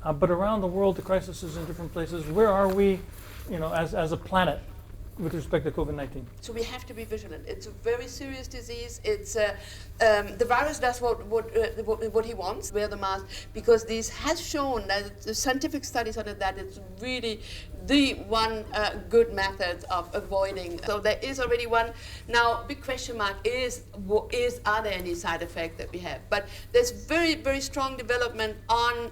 but around the world, the crisis is in different places. Where are we, as a planet with respect to COVID-19? So we have to be vigilant. It's a very serious disease. It's the virus does what he wants, wear the mask, because this has shown that the scientific studies on it that it's really the one good method of avoiding. So there is already one. Now, big question mark is are there any side effects that we have? But there's very, very strong development on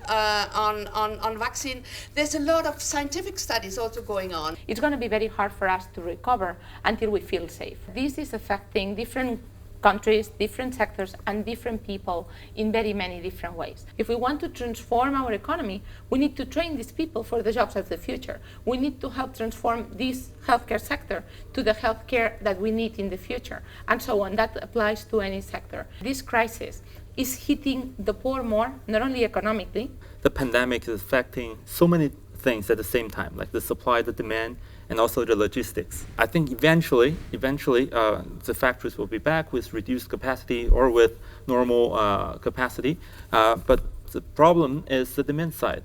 vaccine. There's a lot of scientific studies also going on. It's going to be very hard for us to recover until we feel safe. This is affecting different countries, different sectors, and different people in very many different ways. If we want to transform our economy, we need to train these people for the jobs of the future. We need to help transform this healthcare sector to the healthcare that we need in the future, and so on. That applies to any sector. This crisis is hitting the poor more, not only economically. The pandemic is affecting so many things at the same time, like the supply, the demand, and also the logistics. I think eventually, the factories will be back with reduced capacity or with normal capacity. But the problem is the demand side.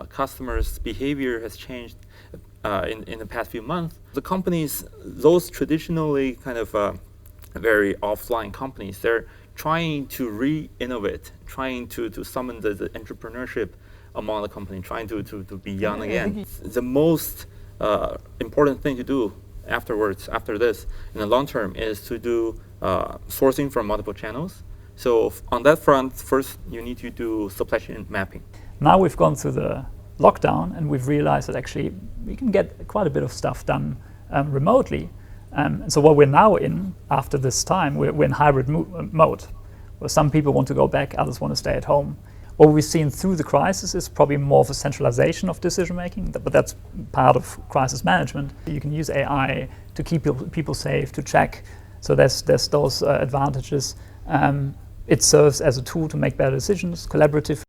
Customers' behavior has changed in the past few months. The companies, those traditionally kind of very offline companies, they're trying to re-innovate, trying to summon the entrepreneurship among the company, trying to be young again. The most important thing to do after this, in the long term, is to do sourcing from multiple channels. So on that front, first you need to do supply chain mapping. Now we've gone through the lockdown and we've realized that actually we can get quite a bit of stuff done remotely. And so what we're now in, after this time, we're in hybrid mode, where some people want to go back, others want to stay at home. What we've seen through the crisis is probably more of a centralization of decision making, but that's part of crisis management. You can use AI to keep people safe, to check. So there's those advantages. It serves as a tool to make better decisions, collaborative.